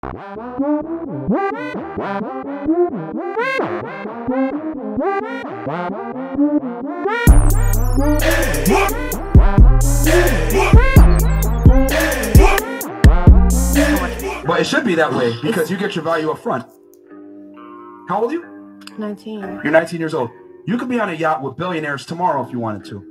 But it should be that way because you get your value up front. How old are you? 19. You're 19 years old. You could be on a yacht with billionaires tomorrow if you wanted to.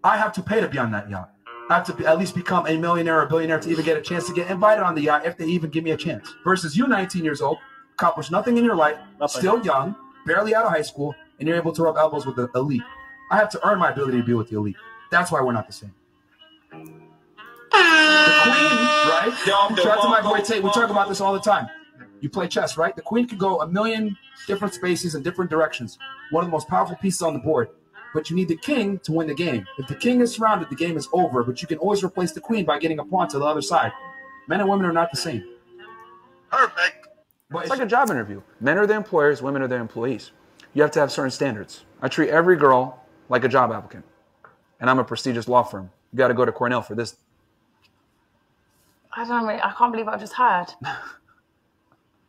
I have to pay to be on that yacht. I have to at least become a millionaire or a billionaire to even get a chance to get invited on the yacht if they even give me a chance. Versus you, 19 years old, accomplished nothing in your life, still young, barely out of high school, and you're able to rub elbows with the elite. I have to earn my ability to be with the elite. That's why we're not the same. The queen, right? Shout out to my boy Tate. We talk about this all the time. You play chess, right? The queen could go a million different spaces and different directions. One of the most powerful pieces on the board. But you need the king to win the game. If the king is surrounded, the game is over. But you can always replace the queen by getting a pawn to the other side. Men and women are not the same. Perfect. But it's like a job interview. Men are the employers, women are the employees. You have to have certain standards. I treat every girl like a job applicant. And I'm a prestigious law firm. You got to go to Cornell for this. I don't know. I can't believe what I just heard.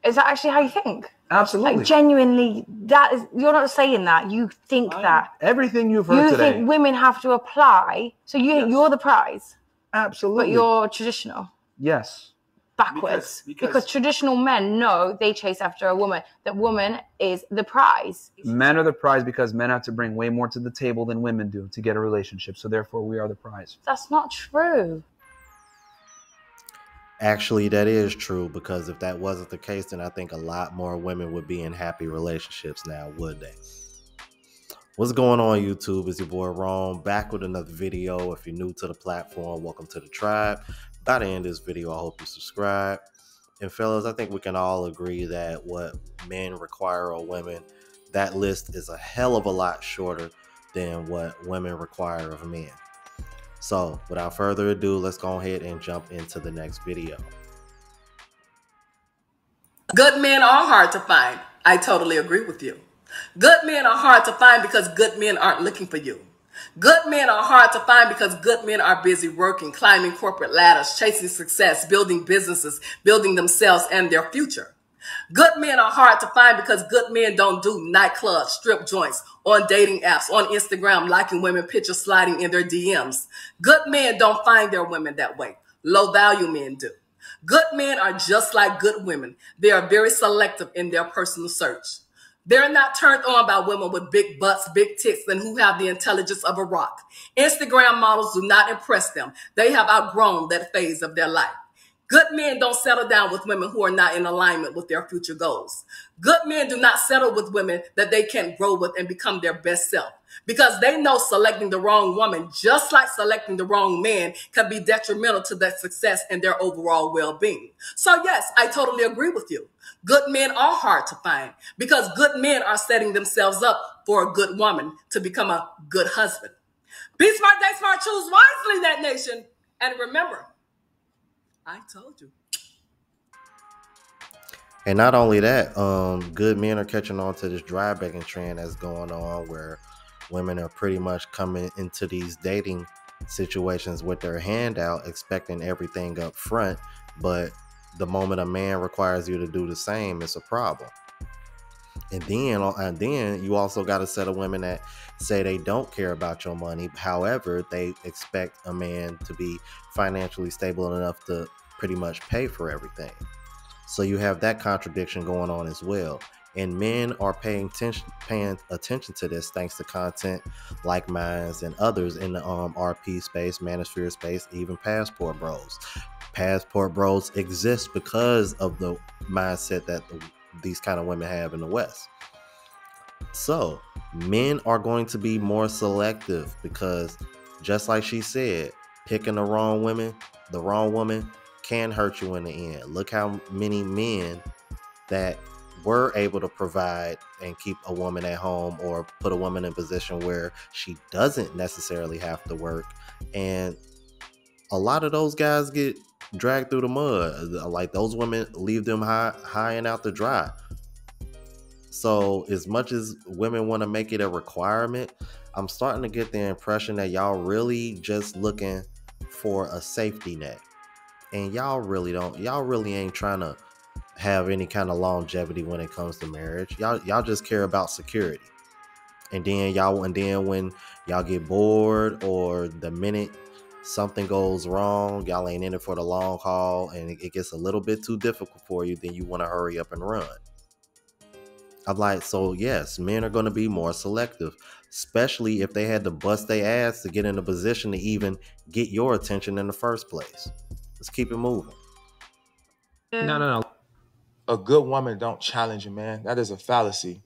Is that actually how you think? Absolutely. Like genuinely, that is, you're not saying that. You think that. Everything you've heard today. You think women have to apply. So you're the prize. Absolutely. But you're traditional. Yes. Backwards. Because traditional men know they chase after a woman. That woman is the prize. Men are the prize because men have to bring way more to the table than women do to get a relationship. So therefore, we are the prize. That's not true. Actually, that is true, because if that wasn't the case, then I think a lot more women would be in happy relationships now, would they? What's going on, YouTube? It's your boy Ron, back with another video. If you're new to the platform, welcome to the tribe. By the end of this video, I hope you subscribe. And fellas, I think we can all agree that what men require of women, that list is a hell of a lot shorter than what women require of men. So, without further ado, let's go ahead and jump into the next video. Good men are hard to find. I totally agree with you. Good men are hard to find because good men aren't looking for you. Good men are hard to find because good men are busy working, climbing corporate ladders, chasing success, building businesses, building themselves and their future. Good men are hard to find because good men don't do nightclubs, strip joints, on dating apps, on Instagram, liking women pictures, sliding in their DMs. Good men don't find their women that way. Low value men do. Good men are just like good women. They are very selective in their personal search. They're not turned on by women with big butts, big tits, and who have the intelligence of a rock. Instagram models do not impress them. They have outgrown that phase of their life. Good men don't settle down with women who are not in alignment with their future goals. Good men do not settle with women that they can't grow with and become their best self, because they know selecting the wrong woman, just like selecting the wrong man, can be detrimental to their success and their overall well-being. So yes, I totally agree with you. Good men are hard to find because good men are setting themselves up for a good woman to become a good husband. Be smart, they smart, choose wisely, that nation. And remember, I told you. And not only that, good men are catching on to this dry begging trend that's going on, where women are pretty much coming into these dating situations with their hand out, expecting everything up front. But the moment a man requires you to do the same, it's a problem. And then you also got a set of women that say they don't care about your money. However, they expect a man to be financially stable enough to pretty much pay for everything. So you have that contradiction going on as well. And men are paying attention to this thanks to content like mine and others in the RP space, manosphere space, even Passport Bros. Passport Bros exist because of the mindset that these kind of women have in the West. So men are going to be more selective because, just like she said, picking the wrong woman can hurt you in the end. Look how many men that were able to provide and keep a woman at home, or put a woman in a position where she doesn't necessarily have to work, and a lot of those guys get dragged through the mud. Like, those women leave them high and out to dry. So as much as women want to make it a requirement, I'm starting to get the impression that y'all really just looking for a safety net. and y'all really ain't trying to have any kind of longevity when it comes to marriage. Y'all just care about security. And then when y'all get bored, or the minute something goes wrong, y'all ain't in it for the long haul, and it gets a little bit too difficult for you, then you want to hurry up and run. I'm like, so yes, men are going to be more selective, especially if they had to bust their ass to get in a position to even get your attention in the first place. Let's keep it moving. No. A good woman don't challenge a man. That is a fallacy.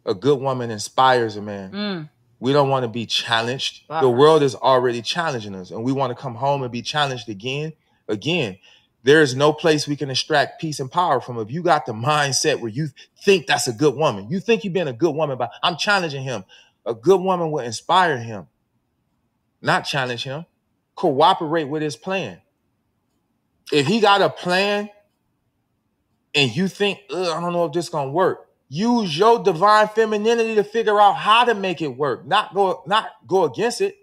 A good woman inspires a man. We don't want to be challenged. The world is already challenging us, and we want to come home and be challenged again. There is no place we can extract peace and power from. If you got the mindset where you think that's a good woman, you think you've been a good woman, but I'm challenging him. A good woman will inspire him, not challenge him. Cooperate with his plan. If he got a plan and you think, I don't know if this is gonna work, use your divine femininity to figure out how to make it work, not go against it.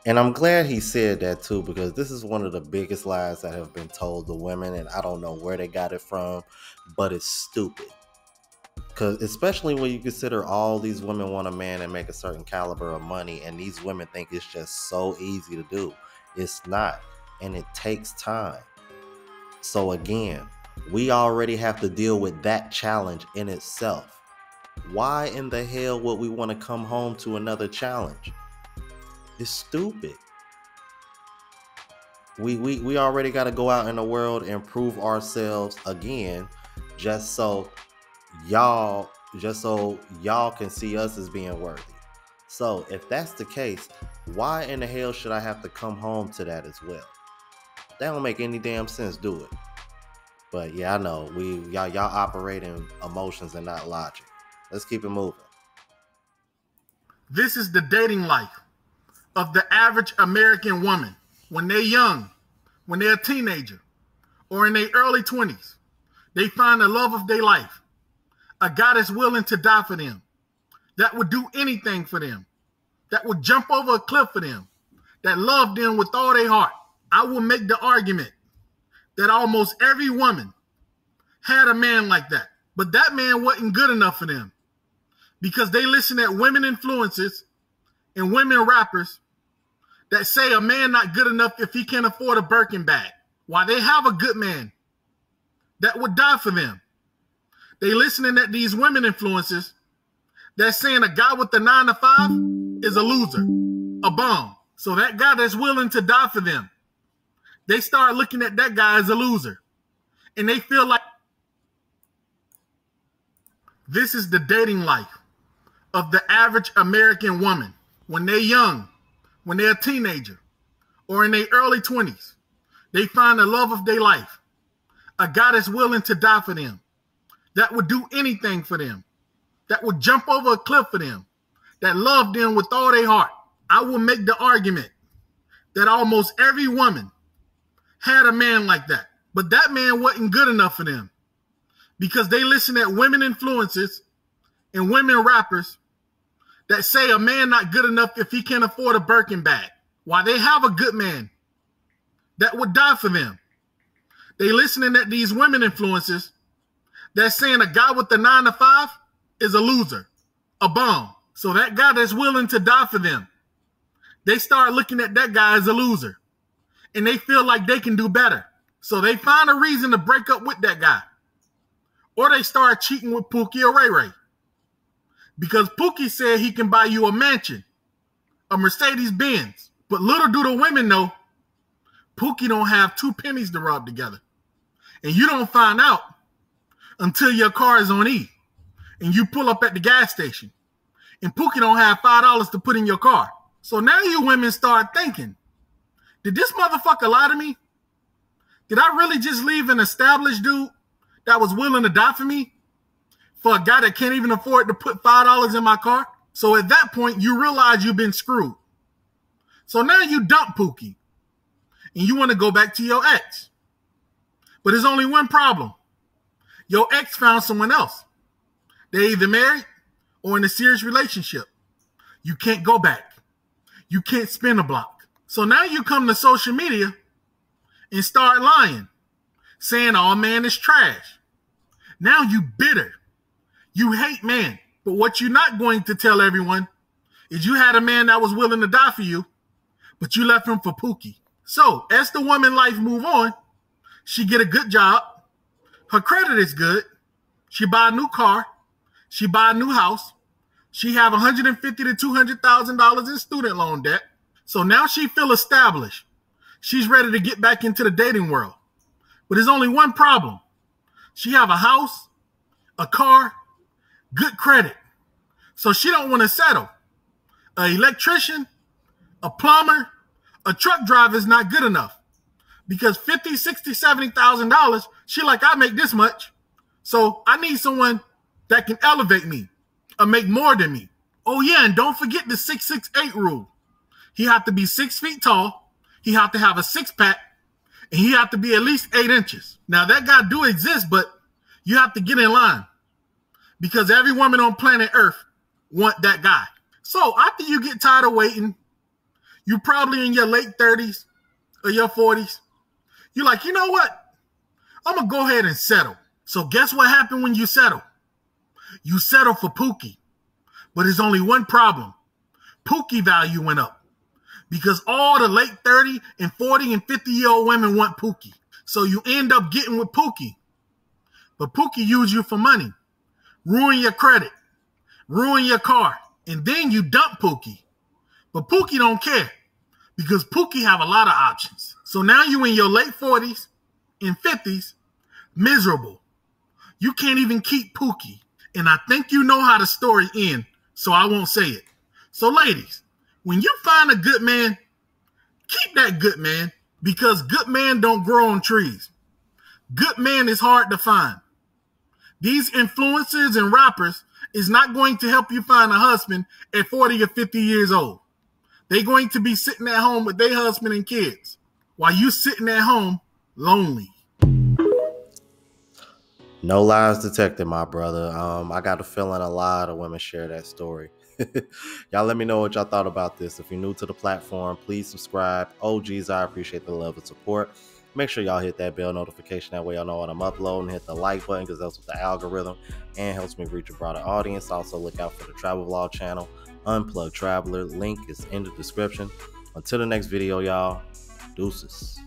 And I'm glad he said that too, because this is one of the biggest lies that have been told to women, and I don't know where they got it from, but it's stupid. Because especially when you consider all these women want a man and make a certain caliber of money, and these women think it's just so easy to do. It's not, and it takes time. So again, we already have to deal with that challenge in itself. Why in the hell would we want to come home to another challenge? It's stupid. We already got to go out in the world and prove ourselves again, just so y'all can see us as being worthy. So if that's the case, why in the hell should I have to come home to that as well? That don't make any damn sense, do it? But yeah, I know y'all operate in emotions and not logic. Let's keep it moving. This is the dating life of the average American woman when they're young, when they're a teenager, or in their early 20s. They find the love of their life, a guy that's willing to die for them, that would do anything for them, that would jump over a cliff for them, that loved them with all their heart. I will make the argument that almost every woman had a man like that, but that man wasn't good enough for them because they listen at women influencers and women rappers that say a man not good enough if he can't afford a Birkin bag, while they have a good man that would die for them. They listening at these women influencers that's saying a guy with the 9 to 5 is a loser, a bum. So that guy that's willing to die for them, they start looking at that guy as a loser. And they feel like this is the dating life of the average American woman when they're young, when they're a teenager, or in their early 20s. They find the love of their life, a guy that's willing to die for them, that would do anything for them, that would jump over a cliff for them, that loved them with all their heart. I will make the argument that almost every woman had a man like that, but that man wasn't good enough for them because they listen at women influencers and women rappers that say a man not good enough if he can't afford a Birkin bag, while they have a good man that would die for them. They listening at these women influencers that's saying a guy with the 9 to 5 is a loser, a bum. So that guy that's willing to die for them, they start looking at that guy as a loser. And they feel like they can do better. So they find a reason to break up with that guy. Or they start cheating with Pookie or Ray Ray. Because Pookie said he can buy you a mansion, a Mercedes Benz. But little do the women know, Pookie don't have 2 pennies to rub together. And you don't find out until your car is on E. And you pull up at the gas station. And Pookie don't have $5 to put in your car. So now you women start thinking, did this motherfucker lie to me? Did I really just leave an established dude that was willing to die for me for a guy that can't even afford to put $5 in my car? So at that point, you realize you've been screwed. So now you dump Pookie and you want to go back to your ex. But there's only one problem. Your ex found someone else. They're either married or in a serious relationship. You can't go back. You can't spin a block. So now you come to social media and start lying, saying all man is trash. Now you bitter. You hate man. But what you're not going to tell everyone is you had a man that was willing to die for you, but you left him for Pookie. So as the woman life move on, she get a good job. Her credit is good. She buy a new car. She buy a new house. She have $150,000 to $200,000 in student loan debt. So now she feel established. She's ready to get back into the dating world. But there's only one problem. She have a house, a car, good credit. So she don't want to settle. An electrician, a plumber, a truck driver is not good enough. Because $50,000, $60,000, $70,000, she like, I make this much. So I need someone that can elevate me or make more than me. Oh yeah, and don't forget the 6'6" rule. He have to be 6 feet tall. He have to have a six-pack. And he have to be at least 8 inches. Now that guy do exist, but you have to get in line. Because every woman on planet Earth want that guy. So after you get tired of waiting, you probably in your late 30s or your 40s. You're like, you know what? I'm going to go ahead and settle. So guess what happened when you settle? You settle for Pookie. But there's only one problem. Pookie value went up. Because all the late 30 and 40 and 50-year-old women want Pookie. So you end up getting with Pookie. But Pookie use you for money. Ruin your credit. Ruin your car. And then you dump Pookie. But Pookie don't care. Because Pookie have a lot of options. So now you in your late 40s and 50s, miserable. You can't even keep Pookie. And I think you know how the story ends, so I won't say it. So ladies, when you find a good man, keep that good man, because good men don't grow on trees. Good man is hard to find. These influencers and rappers is not going to help you find a husband at 40 or 50 years old. They're going to be sitting at home with their husband and kids while you sitting at home lonely. No lies detected, my brother. I got a feeling a lot of women share that story. Y'all let me know what y'all thought about this. If you're new to the platform, please subscribe. OGs, I appreciate the love and support. Make sure y'all hit that bell notification. That way y'all know when I'm uploading. Hit the like button because that's with the algorithm and helps me reach a broader audience. Also look out for the travel vlog channel, Unplugged Traveler. Link is in the description. Until the next video, y'all. Deuces.